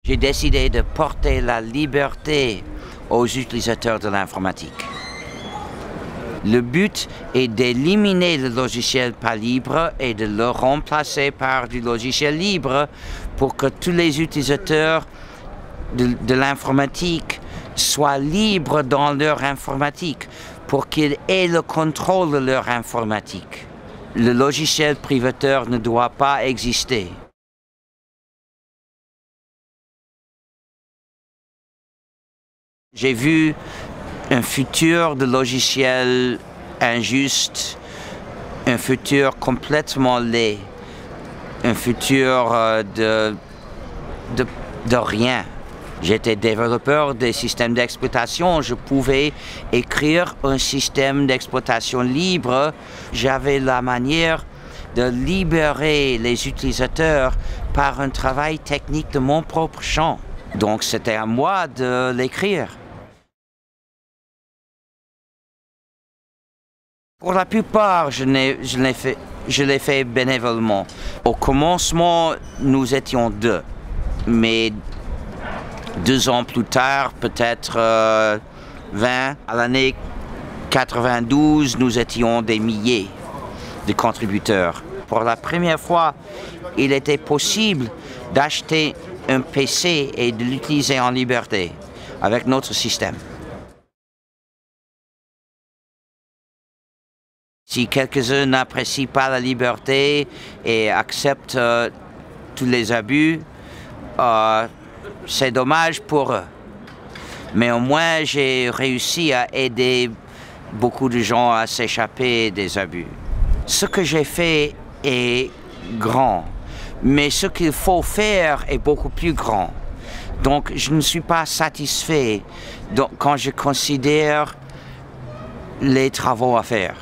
J'ai décidé de porter la liberté aux utilisateurs de l'informatique. Le but est d'éliminer le logiciel pas libre et de le remplacer par du logiciel libre pour que tous les utilisateurs de l'informatique soient libres dans leur informatique, pour qu'ils aient le contrôle de leur informatique. Le logiciel privateur ne doit pas exister. J'ai vu un futur de logiciels injuste, un futur complètement laid, un futur de rien. J'étais développeur des systèmes d'exploitation, je pouvais écrire un système d'exploitation libre. J'avais la manière de libérer les utilisateurs par un travail technique de mon propre champ. Donc c'était à moi de l'écrire. Pour la plupart, je l'ai fait bénévolement. Au commencement, nous étions 2, mais 2 ans plus tard, peut-être 20, à l'année 92, nous étions des milliers de contributeurs. Pour la première fois, il était possible d'acheter un PC et de l'utiliser en liberté avec notre système. Si quelques-uns n'apprécient pas la liberté et acceptent tous les abus, c'est dommage pour eux. Mais au moins, j'ai réussi à aider beaucoup de gens à s'échapper des abus. Ce que j'ai fait est grand, mais ce qu'il faut faire est beaucoup plus grand. Donc, je ne suis pas satisfait quand je considère les travaux à faire.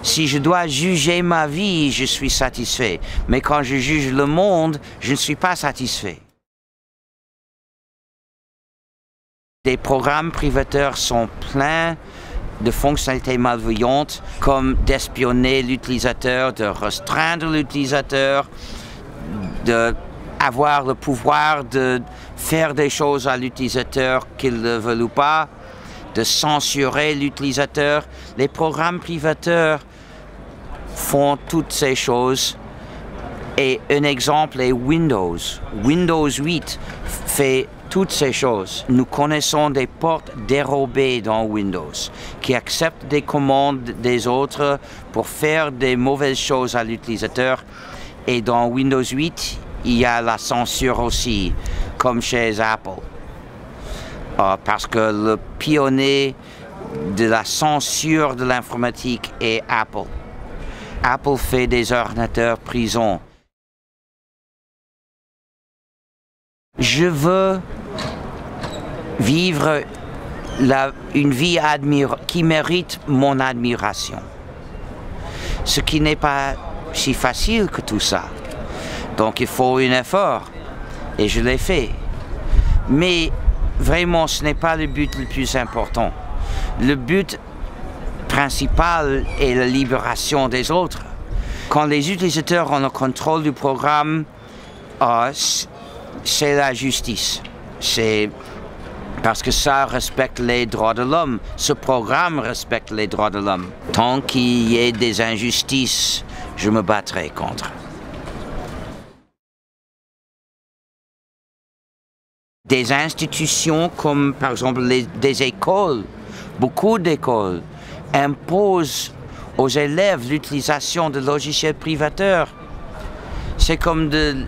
Si je dois juger ma vie, je suis satisfait. Mais quand je juge le monde, je ne suis pas satisfait. Des programmes privateurs sont pleins de fonctionnalités malveillantes, comme d'espionner l'utilisateur, de restreindre l'utilisateur, d'avoir le pouvoir de faire des choses à l'utilisateur qu'il ne veut ou pas, de censurer l'utilisateur. Les programmes privateurs font toutes ces choses. Et un exemple est Windows. Windows 8 fait toutes ces choses. Nous connaissons des portes dérobées dans Windows qui acceptent des commandes des autres pour faire des mauvaises choses à l'utilisateur. Et dans Windows 8, il y a la censure aussi, comme chez Apple. Parce que le pionnier de la censure de l'informatique est Apple. Apple fait des ordinateurs prison. Je veux vivre une vie qui mérite mon admiration. Ce qui n'est pas si facile que tout ça. Donc il faut un effort. Et je l'ai fait. Mais vraiment, ce n'est pas le but le plus important. Le but principal est la libération des autres. Quand les utilisateurs ont le contrôle du programme, c'est la justice. C'est parce que ça respecte les droits de l'homme. Ce programme respecte les droits de l'homme. Tant qu'il y ait des injustices, je me battrai contre. Des institutions comme par exemple des écoles, beaucoup d'écoles, imposent aux élèves l'utilisation de logiciels privateurs. C'est comme de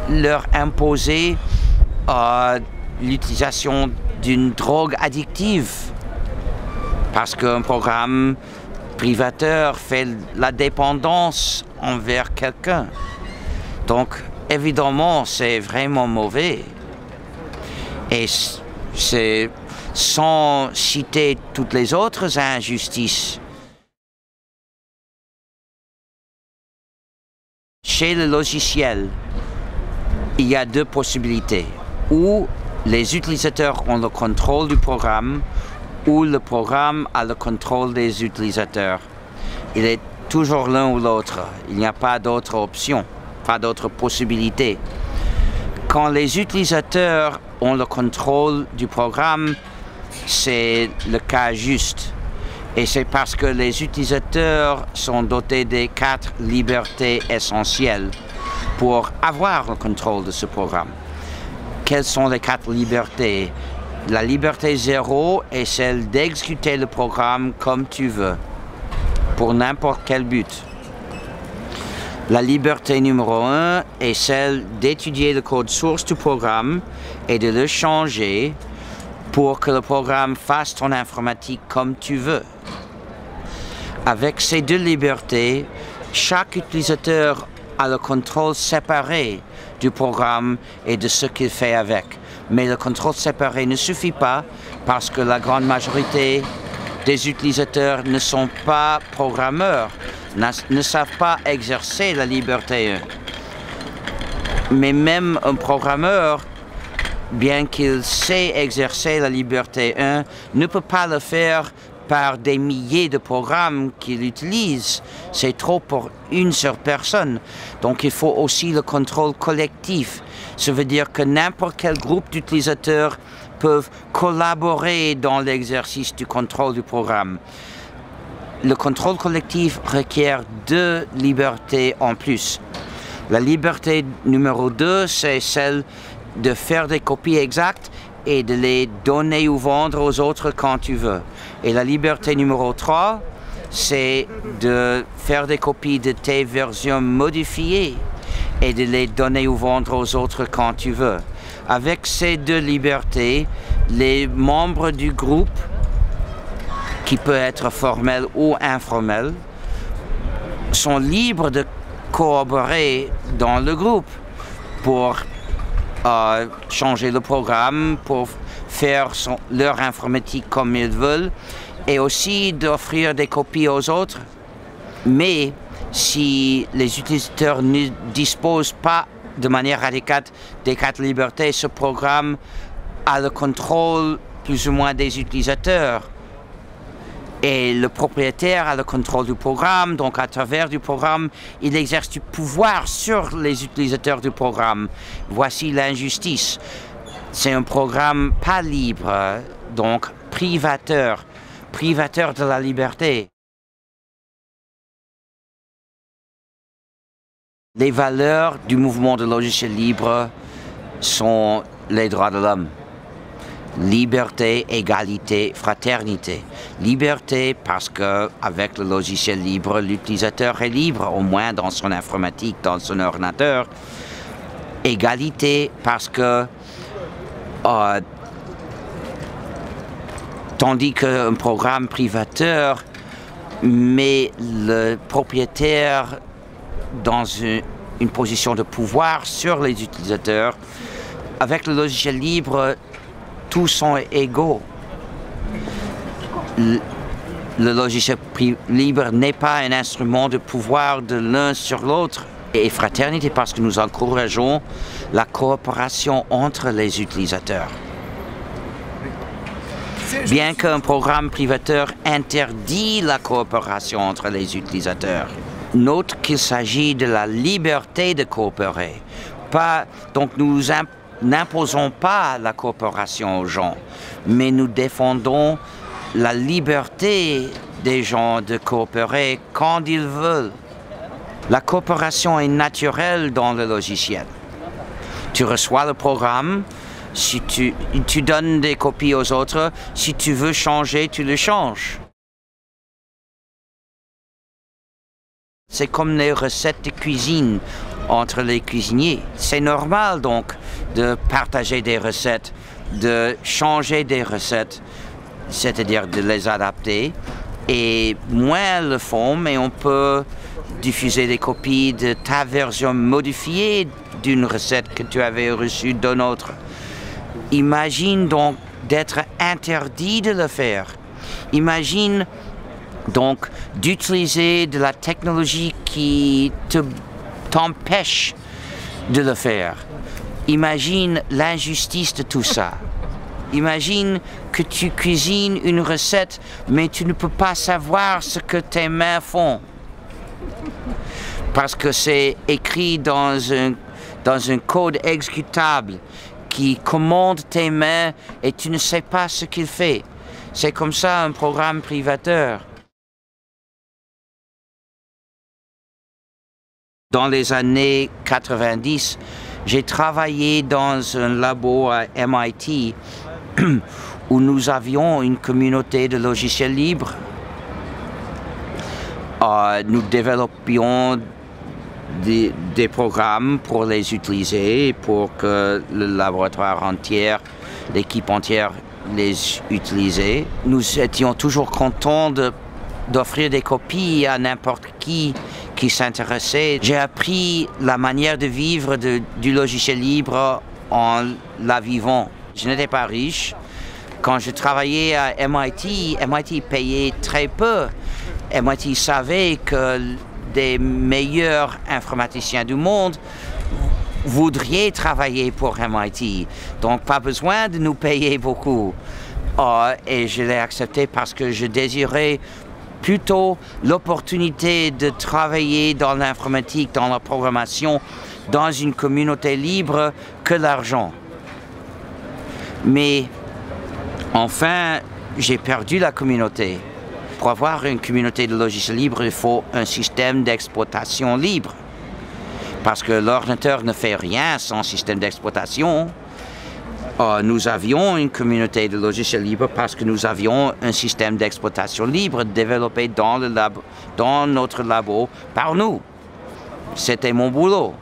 leur imposer l'utilisation d'une drogue addictive. Parce qu'un programme privateur fait la dépendance envers quelqu'un. Donc, évidemment, c'est vraiment mauvais. Et c'est sans citer toutes les autres injustices. Chez le logiciel, il y a 2 possibilités. Ou les utilisateurs ont le contrôle du programme, ou le programme a le contrôle des utilisateurs. Il est toujours l'un ou l'autre. Il n'y a pas d'autre option, pas d'autre possibilité. Quand les utilisateurs ont le contrôle du programme, c'est le cas juste. Et c'est parce que les utilisateurs sont dotés des 4 libertés essentielles pour avoir le contrôle de ce programme. Quelles sont les 4 libertés? La liberté 0 est celle d'exécuter le programme comme tu veux, pour n'importe quel but. La liberté numéro 1 est celle d'étudier le code source du programme et de le changer pour que le programme fasse ton informatique comme tu veux. Avec ces 2 libertés, chaque utilisateur a le contrôle séparé du programme et de ce qu'il fait avec. Mais le contrôle séparé ne suffit pas parce que la grande majorité des utilisateurs ne sont pas programmeurs, ne savent pas exercer la liberté 1. Mais même un programmeur, bien qu'il sait exercer la liberté 1, ne peut pas le faire par des milliers de programmes qu'il utilise. C'est trop pour une seule personne. Donc il faut aussi le contrôle collectif. Ça veut dire que n'importe quel groupe d'utilisateurs peuvent collaborer dans l'exercice du contrôle du programme. Le contrôle collectif requiert 2 libertés en plus. La liberté numéro 2, c'est celle de faire des copies exactes et de les donner ou vendre aux autres quand tu veux. Et la liberté numéro 3, c'est de faire des copies de tes versions modifiées et de les donner ou vendre aux autres quand tu veux. Avec ces 2 libertés, les membres du groupe, qui peut être formel ou informel, sont libres de collaborer dans le groupe pour changer le programme, pour faire leur informatique comme ils veulent et aussi d'offrir des copies aux autres. Mais si les utilisateurs ne disposent pas de manière adéquate des 4 libertés, ce programme a le contrôle plus ou moins des utilisateurs. Et le propriétaire a le contrôle du programme, donc à travers du programme, il exerce du pouvoir sur les utilisateurs du programme. Voici l'injustice. C'est un programme pas libre, donc privateur de la liberté. Les valeurs du mouvement de logiciels libres sont les droits de l'homme. Liberté, égalité, fraternité. Liberté parce que avec le logiciel libre, l'utilisateur est libre, au moins dans son informatique, dans son ordinateur. Égalité parce que tandis qu'un programme privateur met le propriétaire dans une position de pouvoir sur les utilisateurs, avec le logiciel libre, tous sont égaux. Le logiciel libre n'est pas un instrument de pouvoir de l'un sur l'autre. Et fraternité parce que nous encourageons la coopération entre les utilisateurs. Bien qu'un programme privateur interdit la coopération entre les utilisateurs, note qu'il s'agit de la liberté de coopérer. Donc nous n'imposons pas la coopération aux gens, mais nous défendons la liberté des gens de coopérer quand ils veulent. La coopération est naturelle dans le logiciel. Tu reçois le programme, si tu donnes des copies aux autres, si tu veux changer, tu le changes. C'est comme les recettes de cuisine entre les cuisiniers. C'est normal donc de partager des recettes, de changer des recettes, c'est-à-dire de les adapter. Et moins le font, mais on peut diffuser des copies de ta version modifiée d'une recette que tu avais reçue d'un autre. Imagine donc d'être interdit de le faire. Imagine donc d'utiliser de la technologie qui t'empêche de le faire. Imagine l'injustice de tout ça. Imagine que tu cuisines une recette, mais tu ne peux pas savoir ce que tes mains font. Parce que c'est écrit dans dans un code exécutable qui commande tes mains et tu ne sais pas ce qu'il fait. C'est comme ça un programme privateur. Dans les années 90, j'ai travaillé dans un labo à MIT où nous avions une communauté de logiciels libres. Nous développions des programmes pour les utiliser, pour que le laboratoire entier, l'équipe entière les utilisait. Nous étions toujours contents d'offrir des copies à n'importe qui s'intéressait. J'ai appris la manière de vivre du logiciel libre en la vivant. Je n'étais pas riche. Quand je travaillais à MIT, MIT payait très peu. MIT savait que des meilleurs informaticiens du monde voudraient travailler pour MIT. Donc pas besoin de nous payer beaucoup. Et je l'ai accepté parce que je désirais plutôt l'opportunité de travailler dans l'informatique, dans la programmation, dans une communauté libre que l'argent. Mais enfin, j'ai perdu la communauté. Pour avoir une communauté de logiciels libres, il faut un système d'exploitation libre. Parce que l'ordinateur ne fait rien sans système d'exploitation. Nous avions une communauté de logiciels libres parce que nous avions un système d'exploitation libre développé dans notre labo par nous. C'était mon boulot.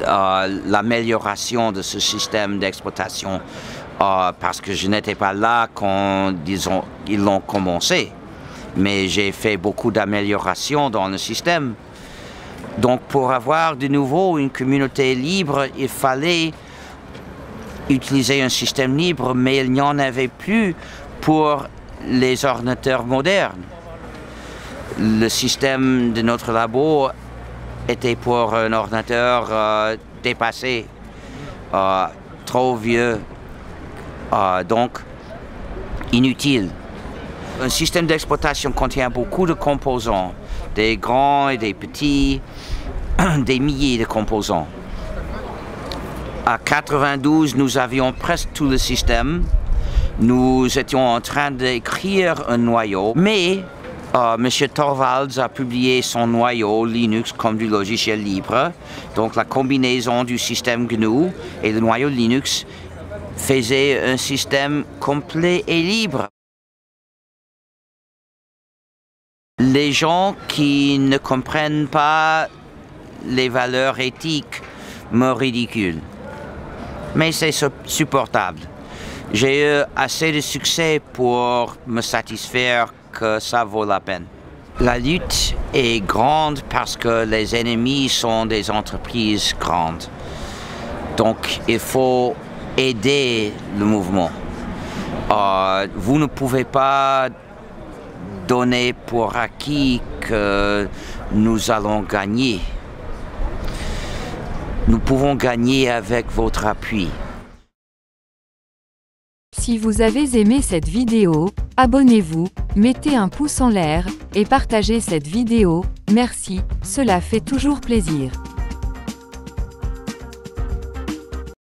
L'amélioration de ce système d'exploitation parce que je n'étais pas là quand ils l'ont commencé. Mais j'ai fait beaucoup d'améliorations dans le système. Donc pour avoir de nouveau une communauté libre, il fallait utiliser un système libre, mais il n'y en avait plus pour les ordinateurs modernes. Le système de notre labo était pour un ordinateur dépassé, trop vieux, donc inutile. Un système d'exploitation contient beaucoup de composants, des grands et des petits, des milliers de composants. À 92, nous avions presque tout le système. Nous étions en train d'écrire un noyau, mais M. Torvalds a publié son noyau Linux comme du logiciel libre. Donc la combinaison du système GNU et le noyau Linux faisait un système complet et libre. Les gens qui ne comprennent pas les valeurs éthiques me ridiculent. Mais c'est supportable. J'ai eu assez de succès pour me satisfaire que ça vaut la peine. La lutte est grande parce que les ennemis sont des entreprises grandes. Donc il faut aider le mouvement. Vous ne pouvez pas donner pour acquis que nous allons gagner. Nous pouvons gagner avec votre appui. Si vous avez aimé cette vidéo, abonnez-vous, mettez un pouce en l'air, et partagez cette vidéo, merci, cela fait toujours plaisir.